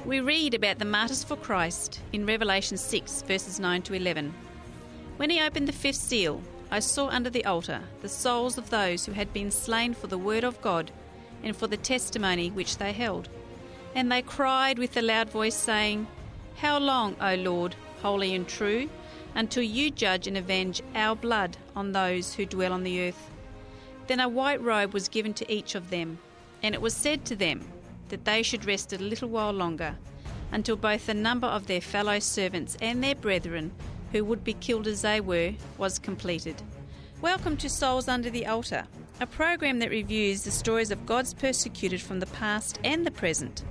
We read about the martyrs for Christ in Revelation 6, verses 9 to 11. When he opened the fifth seal, I saw under the altar the souls of those who had been slain for the word of God and for the testimony which they held. And they cried with a loud voice, saying, How long, O Lord, holy and true, until you judge and avenge our blood on those who dwell on the earth? Then a white robe was given to each of them, and it was said to them that they should rest a little while longer, until both the number of their fellow servants and their brethren, who would be killed as they were, was completed. Welcome to Souls Under the Altar, a program that reviews the stories of God's persecuted from the past and the present.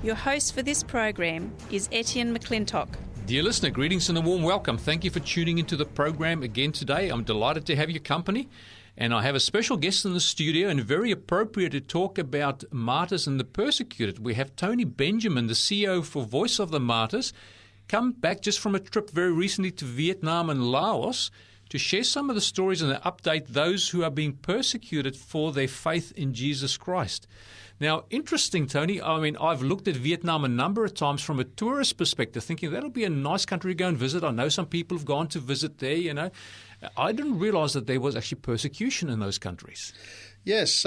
Your host for this program is Etienne McClintock. Dear listener, greetings and a warm welcome. Thank you for tuning into the program again today. I'm delighted to have your company. And I have a special guest in the studio, and very appropriate to talk about martyrs and the persecuted. We have Tony Benjamin, the CEO for Voice of the Martyrs, come back just from a trip very recently to Vietnam and Laos to share some of the stories and update those who are being persecuted for their faith in Jesus Christ. Now, interesting, Tony, I mean, I've looked at Vietnam a number of times from a tourist perspective, thinking that'll be a nice country to go and visit. I know some people have gone to visit there, you know. I didn't realize that there was actually persecution in those countries. Yes,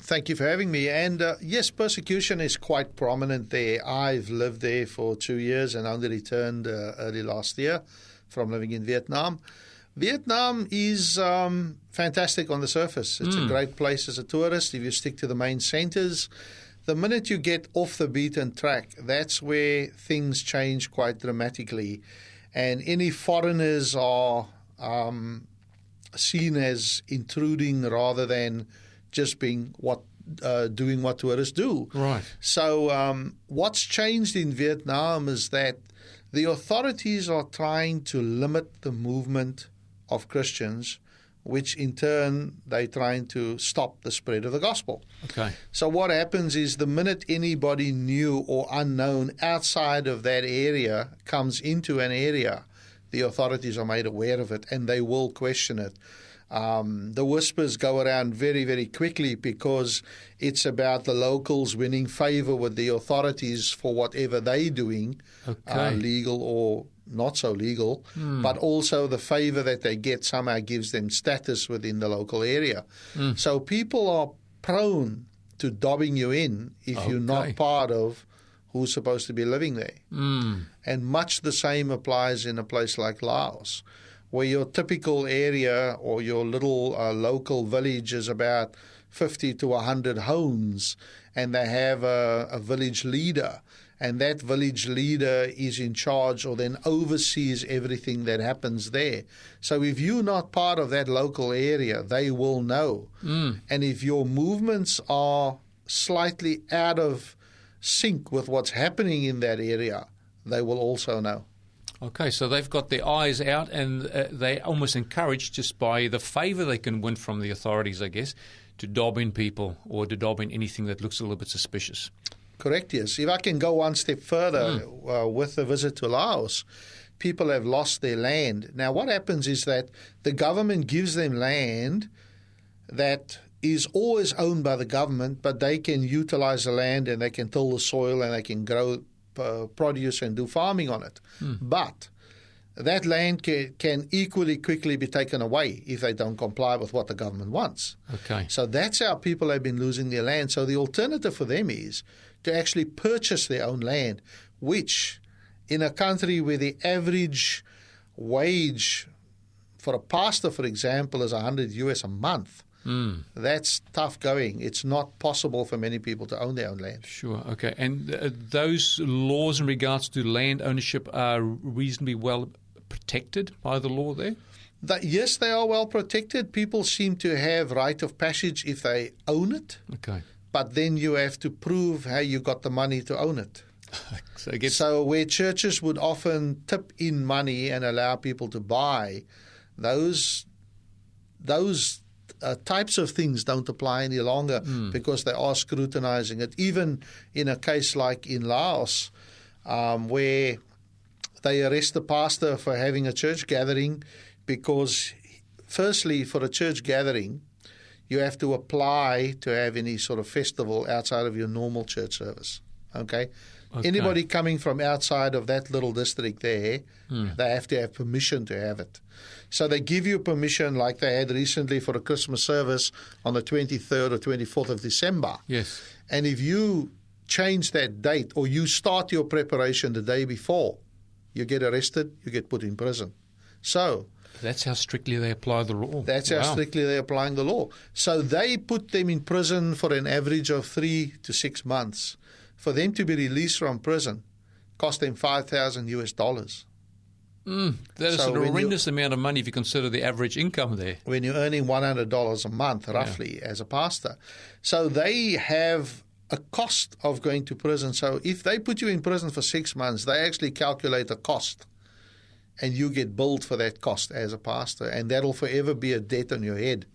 thank you for having me. And yes, persecution is quite prominent there. I've lived there for 2 years and only returned early last year from living in Vietnam. Vietnam is fantastic on the surface. It's a great place as a tourist if you stick to the main centers. The minute you get off the beaten track, that's where things change quite dramatically. And any foreigners are seen as intruding rather than just being doing what tourists do. Right. So what's changed in Vietnam is that the authorities are trying to limit the movement of Christians, which in turn they're trying to stop the spread of the gospel. Okay. So what happens is the minute anybody new or unknown outside of that area comes into an area, the authorities are made aware of it and they will question it. The whispers go around very, very quickly because it's about the locals winning favor with the authorities for whatever they're doing, legal or not so legal, but also the favor that they get somehow gives them status within the local area. So people are prone to dobbing you in if you're not part of who's supposed to be living there. And much the same applies in a place like Laos, where your typical area or your little local village is about 50 to 100 homes, and they have a village leader. And that village leader is in charge or then oversees everything that happens there. So if you're not part of that local area, they will know. And if your movements are slightly out of sync with what's happening in that area, they will also know. Okay, so they've got their eyes out and they're almost encouraged just by the favor they can win from the authorities, I guess, to dob in people or to dob in anything that looks a little bit suspicious. Correct, yes. If I can go one step further with the visit to Laos, people have lost their land. Now, what happens is that the government gives them land that is always owned by the government, but they can utilize the land and they can till the soil and they can grow produce and do farming on it. But that land can equally quickly be taken away if they don't comply with what the government wants. Okay. So that's how people have been losing their land. So the alternative for them is to actually purchase their own land, which in a country where the average wage for a pastor, for example, is $100 a month, that's tough going. It's not possible for many people to own their own land. Sure, okay. And those laws in regards to land ownership are reasonably well protected by the law there? Yes, they are well protected. People seem to have right of passage if they own it. Okay. But then you have to prove how you got the money to own it. So where churches would often tip in money and allow people to buy, those types of things don't apply any longer because they are scrutinizing it. Even in a case like in Laos, where they arrest the pastor for having a church gathering because, firstly, for a church gathering, you have to apply to have any sort of festival outside of your normal church service. Okay? Anybody coming from outside of that little district there, they have to have permission to have it. So they give you permission like they had recently for a Christmas service on the 23rd or 24th of December. Yes. And if you change that date or you start your preparation the day before, you get arrested, you get put in prison. So that's how strictly they apply the law. That's how strictly they're applying the law. So they put them in prison for an average of 3 to 6 months. For them to be released from prison cost them $5,000 US. That is a horrendous amount of money if you consider the average income there. When you're earning $100 a month, roughly, as a pastor. So they have a cost of going to prison. So if they put you in prison for 6 months, they actually calculate a cost. And you get billed for that cost as a pastor. And that'll forever be a debt on your head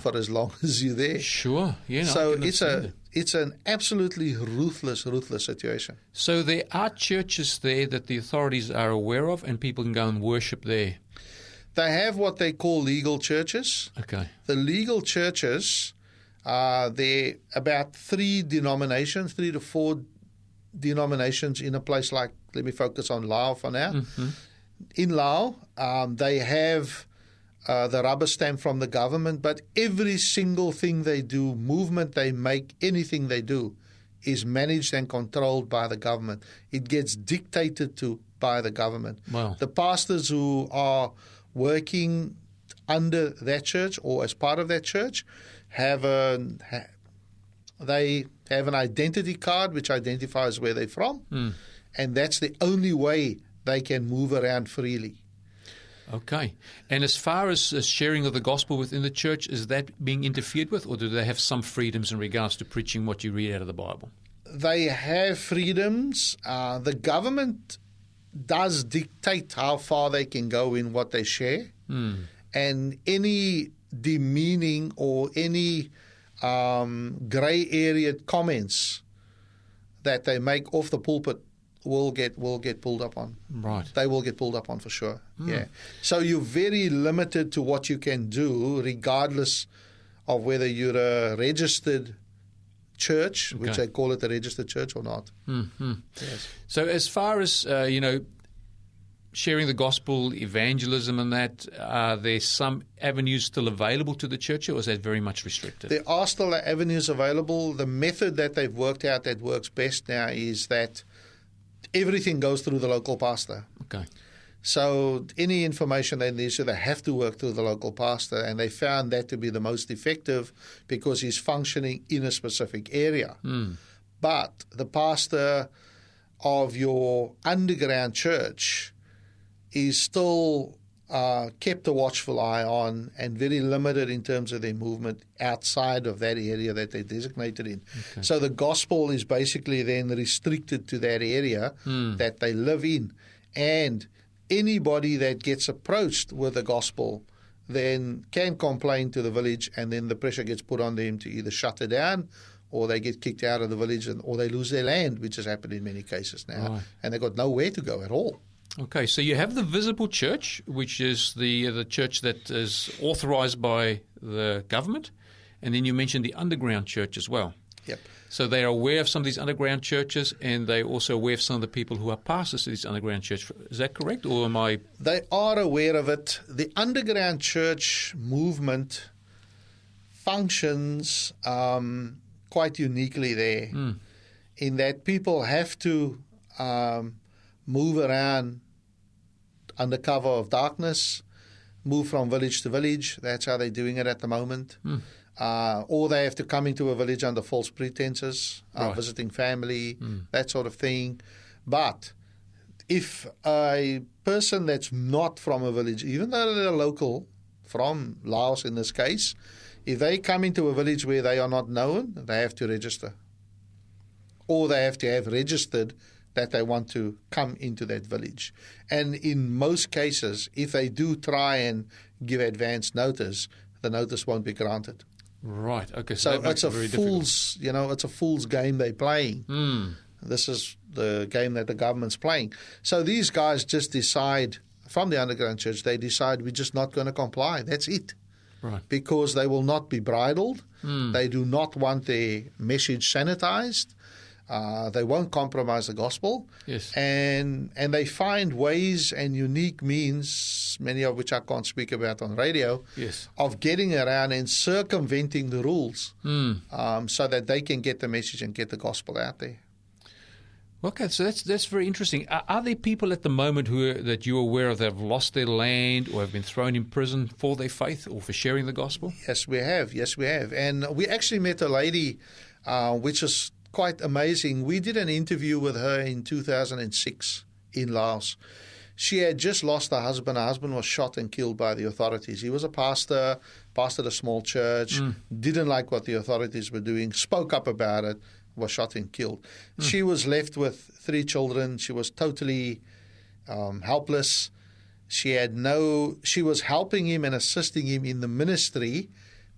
for as long as you're there. Sure. Yeah, so it's an absolutely ruthless situation. So there are churches there that the authorities are aware of and people can go and worship there. They have what they call legal churches. Okay. The legal churches, they're about 3 to 4 denominations in a place like, let me focus on Laos for now. Mm-hmm. In Laos, they have the rubber stamp from the government, but every single thing they do, movement they make, anything they do, is managed and controlled by the government. It gets dictated to by the government. Wow. The pastors who are working under that church or as part of that church they have an identity card which identifies where they're from, and that's the only way they can move around freely. Okay. And as far as sharing of the gospel within the church, is that being interfered with, or do they have some freedoms in regards to preaching what you read out of the Bible? They have freedoms. The government does dictate how far they can go in what they share. And any demeaning or any grey area comments that they make off the pulpit will get pulled up on. Right. They will get pulled up on for sure. Yeah. So you're very limited to what you can do, regardless of whether you're a registered church, which they call it a registered church, or not. Mm-hmm. Yes. So as far as sharing the gospel, evangelism, and that, are there some avenues still available to the church, or is that very much restricted? There are still avenues available. The method that they've worked out that works best now is that everything goes through the local pastor. Okay. So any information they need, they have to work through the local pastor, and they found that to be the most effective because he's functioning in a specific area. But the pastor of your underground church is still kept a watchful eye on and very limited in terms of their movement outside of that area that they're designated in. Okay. So the gospel is basically then restricted to that area that they live in. And anybody that gets approached with the gospel then can complain to the village, and then the pressure gets put on them to either shut it down, or they get kicked out of the village, or they lose their land, which has happened in many cases now. Right. And they've got nowhere to go at all. Okay, so you have the visible church, which is the church that is authorized by the government, and then you mentioned the underground church as well. Yep. So they are aware of some of these underground churches, and they're also aware of some of the people who are pastors to these underground churches. Is that correct, or am I? They are aware of it. The underground church movement functions quite uniquely there, in that people have to move around under cover of darkness, move from village to village. That's how they're doing it at the moment. Or they have to come into a village under false pretenses, visiting family, that sort of thing. But if a person that's not from a village, even though they're local, from Laos in this case, if they come into a village where they are not known, they have to register. Or they have to have registered that they want to come into that village. And in most cases, if they do try and give advance notice, the notice won't be granted. Right. Okay. So it's a fool's, it's a fool's game they're playing. This is the game that the government's playing. So these guys just decide, from the underground church, they decide we're just not going to comply. That's it. Right. Because they will not be bridled. They do not want their message sanitized. They won't compromise the gospel. Yes. And they find ways and unique means, many of which I can't speak about on radio, Yes. of getting around and circumventing the rules so that they can get the message and get the gospel out there. Okay, so that's very interesting. Are there people at the moment that you're aware of that have lost their land or have been thrown in prison for their faith or for sharing the gospel? Yes, we have. And we actually met a lady, which is quite amazing. We did an interview with her in 2006 in Laos. She had just lost her husband. Her husband was shot and killed by the authorities. He was a pastor, pastored a small church, didn't like what the authorities were doing, spoke up about it, was shot and killed. She was left with 3 children. She was totally helpless. She was helping him and assisting him in the ministry,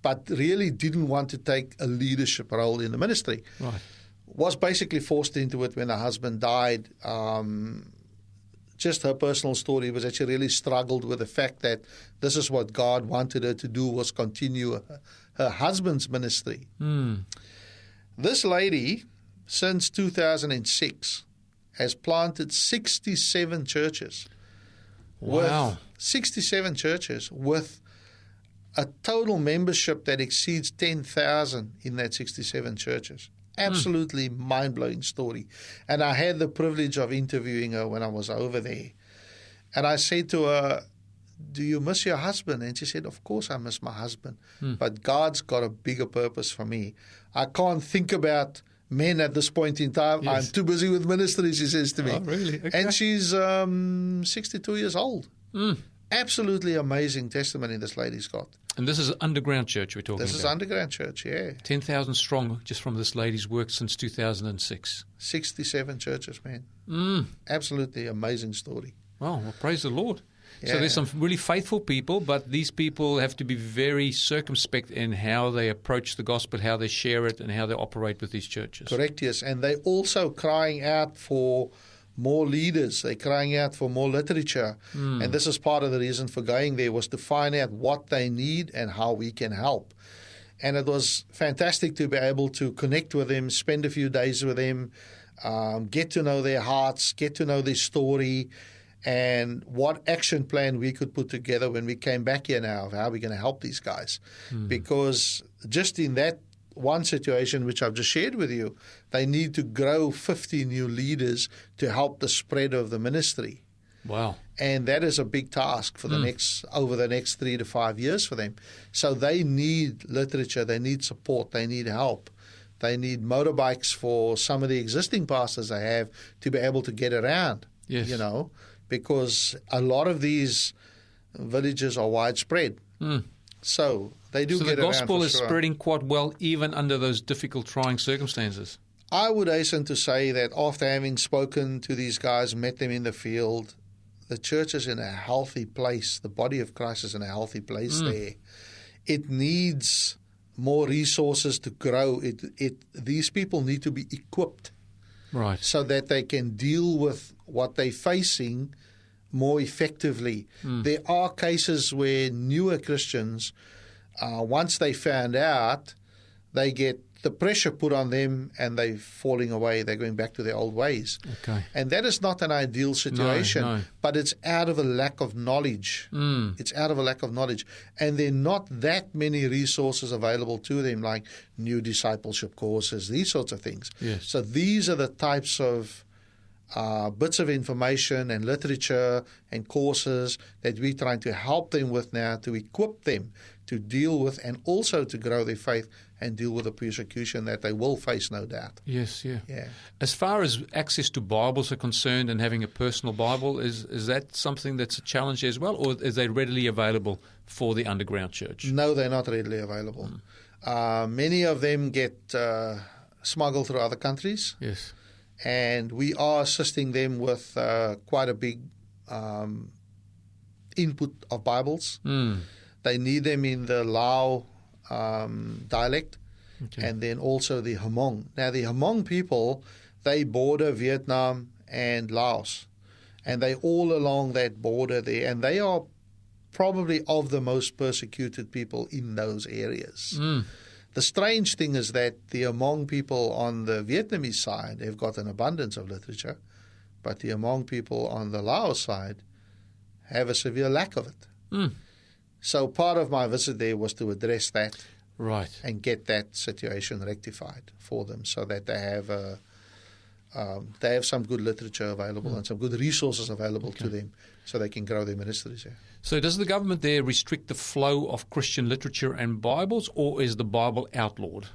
but really didn't want to take a leadership role in the ministry. Right. Was basically forced into it when her husband died. Just her personal story was that she really struggled with the fact that this is what God wanted her to do, was continue her husband's ministry. This lady, since 2006, has planted 67 churches. Wow. 67 churches with a total membership that exceeds 10,000 in that 67 churches. Absolutely mind-blowing story. And I had the privilege of interviewing her when I was over there. And I said to her, "Do you miss your husband?" And she said, "Of course I miss my husband. But God's got a bigger purpose for me. I can't think about men at this point in time. Yes. I'm too busy with ministry," she says to me. Oh, really? Okay. And she's 62 years old. Absolutely amazing testimony this lady's got. And this is an underground church we're talking about. This is underground church, yeah. 10,000 strong just from this lady's work since 2006. 67 churches, man. Absolutely amazing story. Wow, well, praise the Lord. So Yeah. there's some really faithful people, but these people have to be very circumspect in how they approach the gospel, how they share it, and how they operate with these churches. Correct, yes. And they're also crying out for more leaders. They're crying out for more literature. And this is part of the reason for going there, was to find out what they need and how we can help. And it was fantastic to be able to connect with them, spend a few days with them, get to know their hearts, get to know their story, and what action plan we could put together when we came back here now of how we're going to help these guys. Because just in that one situation, which I've just shared with you, they need to grow 50 new leaders to help the spread of the ministry. Wow. And that is a big task for over the next 3 to 5 years for them. So they need literature, they need support, they need help. They need motorbikes for some of the existing pastors they have to be able to get around. Yes. You know, because a lot of these villages are widespread. So they do So get the around gospel for is sure. spreading quite well even under those difficult, trying circumstances. I would hasten to say that after having spoken to these guys, met them in the field, the church is in a healthy place. The body of Christ is in a healthy place there. It needs more resources to grow. These people need to be equipped Right. so that they can deal with what they're facing more effectively. There are cases where newer Christians, once they found out, they get the pressure put on them and they're falling away. They're going back to their old ways. Okay. And that is not an ideal situation, No. but it's out of a lack of knowledge. It's out of a lack of knowledge. And there are not that many resources available to them, like new discipleship courses, these sorts of things. Yes. So these are the types of bits of information and literature and courses that we're trying to help them with now, to equip them to deal with and also to grow their faith and deal with the persecution that they will face, no doubt. Yes, yeah. Yeah. As far as access to Bibles are concerned and having a personal Bible, is that something that's a challenge as well, or is they readily available for the underground church? No, they're not readily available. Many of them get smuggled through other countries. Yes. And we are assisting them with quite a big input of Bibles. They need them in the Lao dialect, and then also the Hmong. Now, the Hmong people, they border Vietnam and Laos, and they all along that border there, and they are probably of the most persecuted people in those areas. The strange thing is that the Hmong people on the Vietnamese side have got an abundance of literature, but the Hmong people on the Laos side have a severe lack of it. So part of my visit there was to address that, right, and get that situation rectified for them, so that they have some good literature available and some good resources available to them, so they can grow their ministries there. So does the government there restrict the flow of Christian literature and Bibles, or is the Bible outlawed?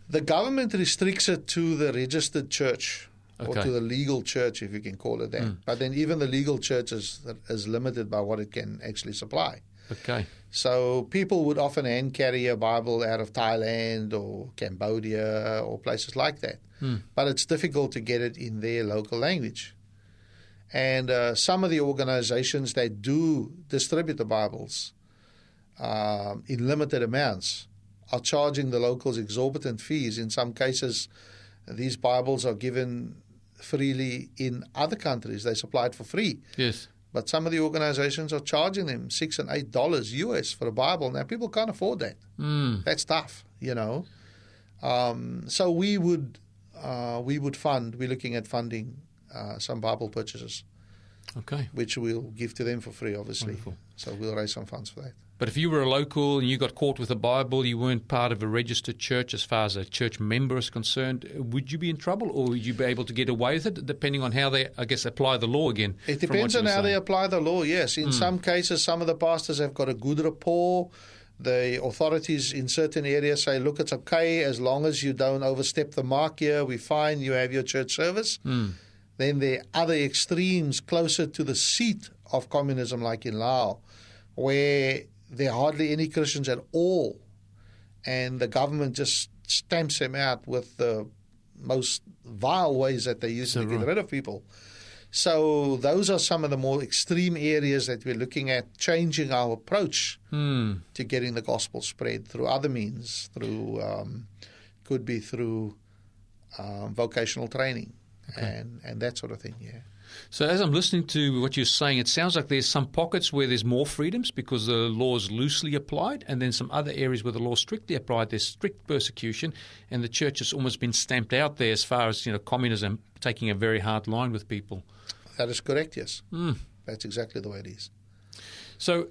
The government restricts it to the registered church, or to the legal church, if you can call it that. But then even the legal church is limited by what it can actually supply. Okay. So people would often hand carry a Bible out of Thailand or Cambodia or places like that. But it's difficult to get it in their local language. And some of the organizations that do distribute the Bibles in limited amounts are charging the locals exorbitant fees. In some cases, these Bibles are given freely in other countries. They supply it for free. Yes. But some of the organizations are charging them $6 and $8 US for a Bible. Now, people can't afford that. That's tough, So we would fund, we're looking at funding some Bible purchases. Okay. Which we'll give to them for free, obviously. Wonderful. So we'll raise some funds for that. But if you were a local and you got caught with a Bible, you weren't part of a registered church as far as a church member is concerned, would you be in trouble, or would you be able to get away with it, depending on how they, I guess, apply the law again? It depends on how they apply the law, yes. In some cases, some of the pastors have got a good rapport. The authorities in certain areas say, look, it's okay as long as you don't overstep the mark here, we're fine, you have your church service. Then there are other extremes closer to the seat of communism, like in Laos, where there are hardly any Christians at all, and the government just stamps them out with the most vile ways that they use to get rid of people. So those are some of the more extreme areas that we're looking at changing our approach to getting the gospel spread through other means, could be through vocational training and that sort of thing, So as I'm listening to what you're saying, it sounds like there's some pockets where there's more freedoms because the law is loosely applied, and then some other areas where the law is strictly applied, there's strict persecution, and the church has almost been stamped out there as far as communism taking a very hard line with people. That is correct, yes. That's exactly the way it is. So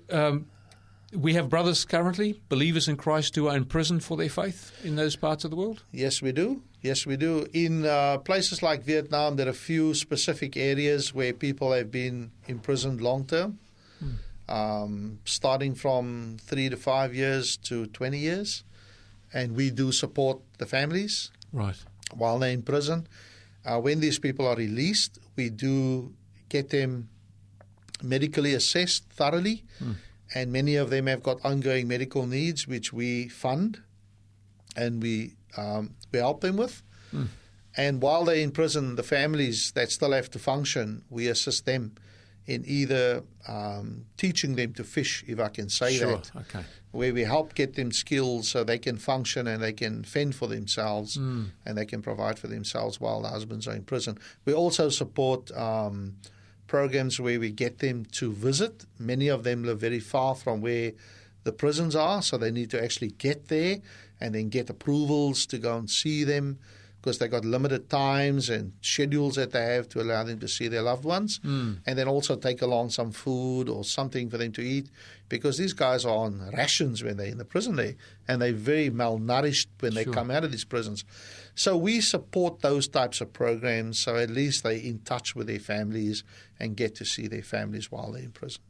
we have brothers currently, believers in Christ, who are in prison for their faith in those parts of the world? Yes, we do. Yes, we do. In places like Vietnam, there are a few specific areas where people have been imprisoned long term, starting from 3 to 5 years to 20 years. And we do support the families while they're in prison. When these people are released, we do get them medically assessed thoroughly. And many of them have got ongoing medical needs, which we fund and we help them with. And while they're in prison, the families that still have to function, we assist them in either teaching them to fish, if I can say that, where we help get them skills so they can function and they can fend for themselves and they can provide for themselves while the husbands are in prison. We also support programs where we get them to visit. Many of them live very far from where the prisons are, so they need to actually get there and then get approvals to go and see them, because they've got limited times and schedules that they have to allow them to see their loved ones. And then also take along some food or something for them to eat, because these guys are on rations when they're in the prison there, and they're very malnourished when they come out of these prisons. So we support those types of programs, so at least they're in touch with their families and get to see their families while they're in prison.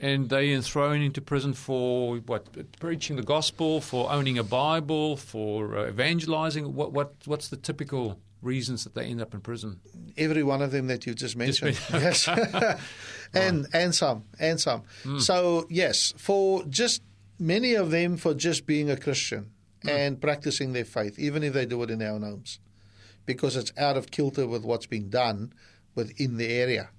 And they are thrown into prison for what? Preaching the gospel, for owning a Bible, for evangelizing. What's the typical reasons that they end up in prison? Every one of them that you just mentioned. Yes, and some. So yes, for just many of them for just being a Christian and practicing their faith, even if they do it in their own homes, because it's out of kilter with what's being done within the area.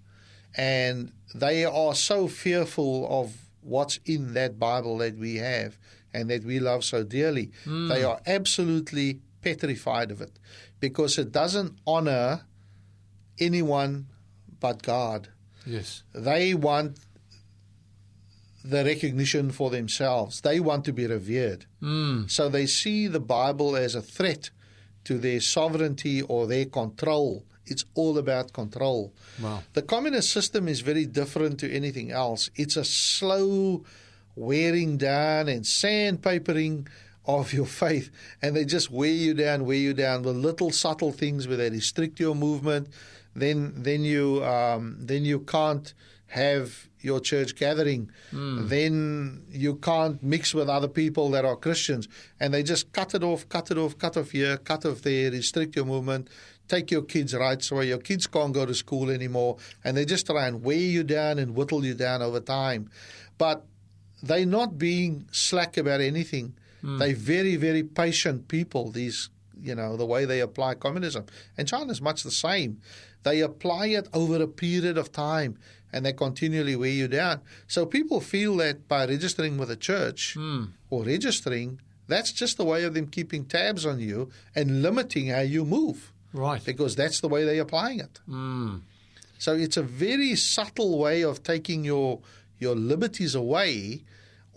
And they are so fearful of what's in that Bible that we have and that we love so dearly. They are absolutely petrified of it, because it doesn't honor anyone but God. Yes. They want the recognition for themselves. They want to be revered. So they see the Bible as a threat to their sovereignty or their control. It's all about control. Wow. The communist system is very different to anything else. It's a slow wearing down and sandpapering of your faith, and they just wear you down with little subtle things where they restrict your movement. Then you can't have your church gathering. Then you can't mix with other people that are Christians, and they just cut off here, cut off there, restrict your movement, take your kids' rights away. Your kids can't go to school anymore, and they just try and wear you down and whittle you down over time. But they're not being slack about anything. They're very, very patient people, these, the way they apply communism. And China's much the same. They apply it over a period of time, and they continually wear you down. So people feel that by registering with a church or registering, that's just the way of them keeping tabs on you and limiting how you move. Right. Because that's the way they're applying it. So it's a very subtle way of taking your liberties away,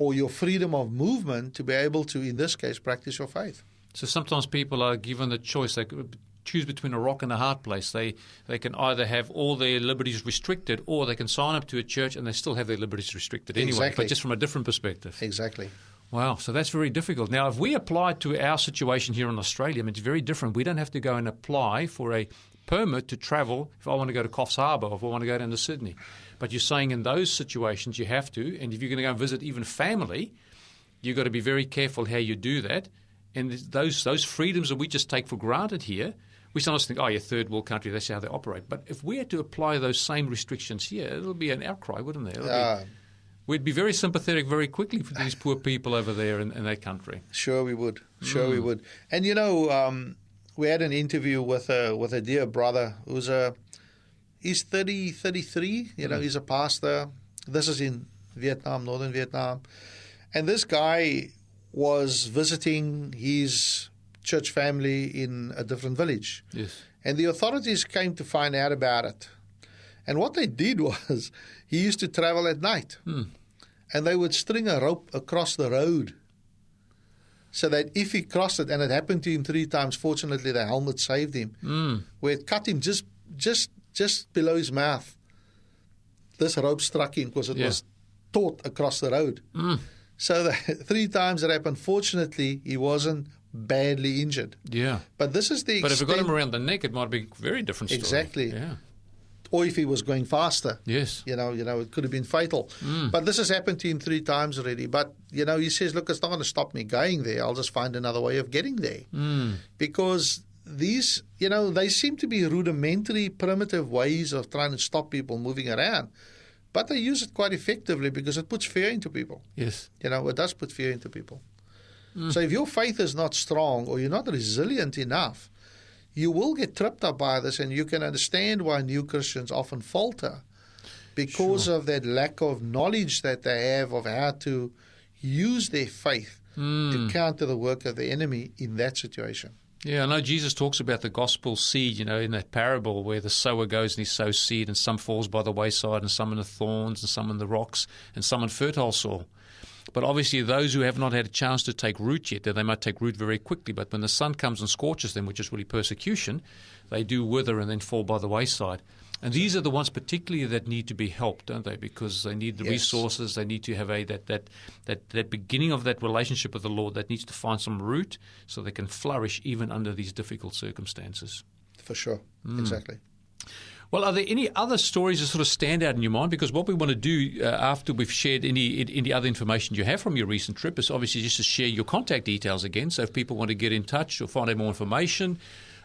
or your freedom of movement, to be able to, in this case, practice your faith. So sometimes people are given the choice. They could choose between a rock and a hard place. They can either have all their liberties restricted, or they can sign up to a church and they still have their liberties restricted anyway, Exactly. but just from a different perspective. Exactly. Wow, so that's very difficult. Now, if we apply to our situation here in Australia, it's very different. We don't have to go and apply for a permit to travel if I want to go to Coffs Harbour or if I want to go down to Sydney. But you're saying in those situations you have to, and if you're going to go and visit even family, you've got to be very careful how you do that. And those freedoms that we just take for granted here, we sometimes think, oh, you're third world country, that's how they operate. But if we had to apply those same restrictions here, it'll be an outcry, wouldn't there? We'd be very sympathetic very quickly for these poor people over there in that country. Sure we would. We would. And, we had an interview with a dear brother who's he's 33, he's a pastor. This is in Vietnam, northern Vietnam. And this guy was visiting his church family in a different village. Yes. And the authorities came to find out about it. And what they did was he used to travel at night. And they would string a rope across the road so that if he crossed it, and it happened to him 3 times, fortunately the helmet saved him, where it cut him just below his mouth. This rope struck him because it was taut across the road. So 3 times it happened. Fortunately, he wasn't badly injured. Yeah. But this is the But if extent, it got him around the neck, it might be a very different story. Exactly. Yeah. Or if he was going faster. Yes. It could have been fatal. But this has happened to him 3 times already. But, he says, look, it's not going to stop me going there. I'll just find another way of getting there. Because these, they seem to be rudimentary, primitive ways of trying to stop people moving around. But they use it quite effectively because it puts fear into people. Yes. It does put fear into people. So if your faith is not strong or you're not resilient enough, you will get tripped up by this, and you can understand why new Christians often falter because of that lack of knowledge that they have of how to use their faith to counter the work of the enemy in that situation. Yeah, I know Jesus talks about the gospel seed, in that parable where the sower goes and he sows seed, and some falls by the wayside, and some in the thorns, and some in the rocks, and some in fertile soil. But obviously those who have not had a chance to take root yet, they might take root very quickly. But when the sun comes and scorches them, which is really persecution, they do wither and then fall by the wayside. And these are the ones particularly that need to be helped, don't they? Because they need the resources. They need to have that beginning of that relationship with the Lord that needs to find some root so they can flourish even under these difficult circumstances. For sure. Exactly. Well, are there any other stories that sort of stand out in your mind? Because what we want to do after we've shared any other information you have from your recent trip is obviously just to share your contact details again. So if people want to get in touch or find out more information,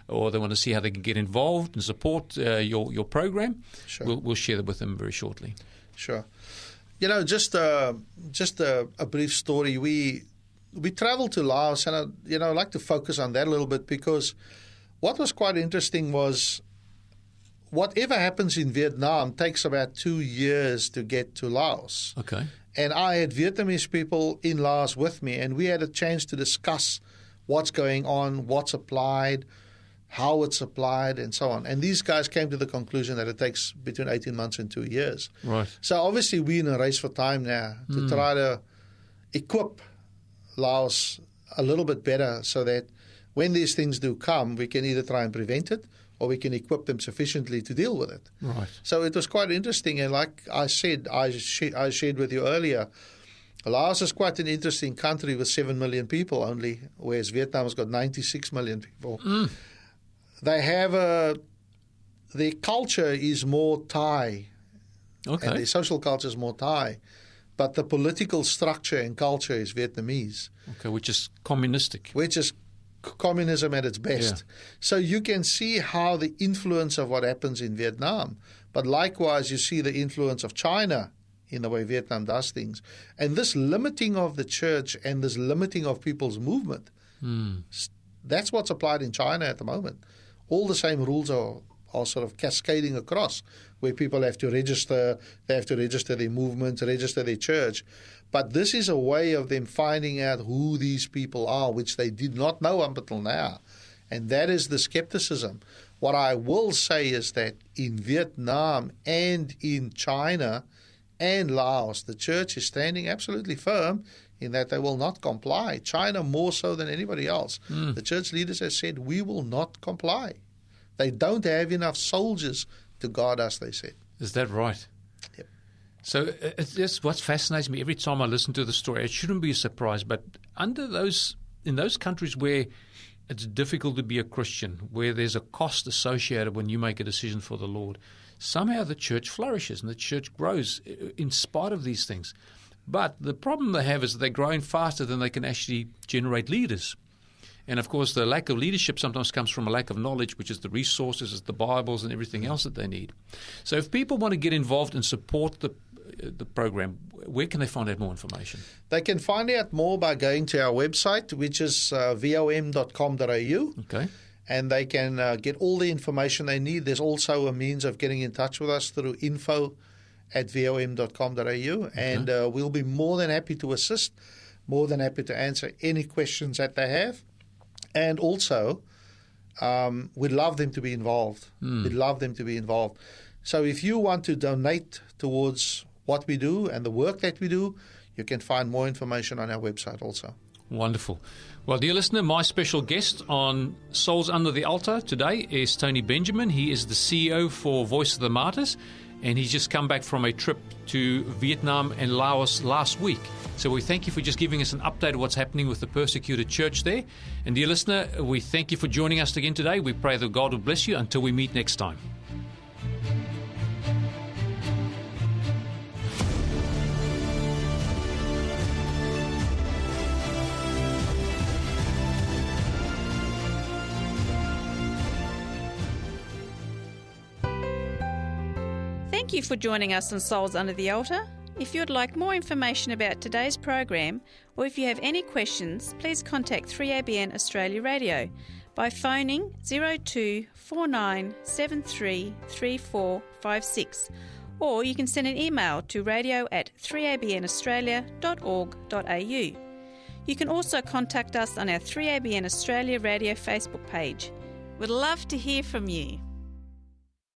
or they want to see how they can get involved and support your program, we'll share that with them very shortly. Sure. Just a brief story. We traveled to Laos, and I'd like to focus on that a little bit, because what was quite interesting was whatever happens in Vietnam takes about 2 years to get to Laos. Okay. And I had Vietnamese people in Laos with me, and we had a chance to discuss what's going on, what's applied, how it's applied, and so on. And these guys came to the conclusion that it takes between 18 months and 2 years. Right. So obviously we're in a race for time now to try to equip Laos a little bit better so that when these things do come, we can either try and prevent it or we can equip them sufficiently to deal with it. Right. So it was quite interesting. And like I said, I shared with you earlier, Laos is quite an interesting country with 7 million people only, whereas Vietnam has got 96 million people. They have their culture is more Thai, Okay. and their social culture is more Thai, but the political structure and culture is Vietnamese, Okay, which is communistic. which is communism at its best. So you can see how the influence of what happens in Vietnam, but likewise you see the influence of China in the way Vietnam does things. And this limiting of the church and this limiting of people's movement, that's what's applied in China at the moment. All the same rules are sort of cascading across, where people have to register, they have to register their movements, register their church. But this is a way of them finding out who these people are, which they did not know up until now. And that is the skepticism. What I will say is that in Vietnam and in China and Laos, the church is standing absolutely firm in that they will not comply. China more so than anybody else. The church leaders have said, we will not comply. They don't have enough soldiers to guard us, they said. Is that right? Yep. So it's what fascinates me every time I listen to the story. It shouldn't be a surprise, but in those countries where it's difficult to be a Christian, where there's a cost associated when you make a decision for the Lord, somehow the church flourishes and the church grows in spite of these things. But the problem they have is that they're growing faster than they can actually generate leaders. And, of course, the lack of leadership sometimes comes from a lack of knowledge, which is the resources, the Bibles and everything else that they need. So if people want to get involved and support the program, where can they find out more information? They can find out more by going to our website, which is vom.com.au. Okay. And they can get all the information they need. There's also a means of getting in touch with us through info@vom.com.au. And we'll be more than happy to assist, more than happy to answer any questions that they have. And also, we'd love them to be involved. We'd love them to be involved. So if you want to donate towards what we do and the work that we do, you can find more information on our website also. Wonderful. Well, dear listener, my special guest on Souls Under the Altar today is Tony Benjamin. He is the CEO for Voice of the Martyrs, and he's just come back from a trip to Vietnam and Laos last week. So we thank you for just giving us an update of what's happening with the persecuted church there. And dear listener, we thank you for joining us again today. We pray that God will bless you until we meet next time. Thank you for joining us on Souls Under the Altar. If you'd like more information about today's program, or if you have any questions, please contact 3ABN Australia Radio by phoning 02 49 73 3456, or you can send an email to radio@3abnaustralia.org.au. You can also contact us on our 3ABN Australia Radio Facebook page. We'd love to hear from you.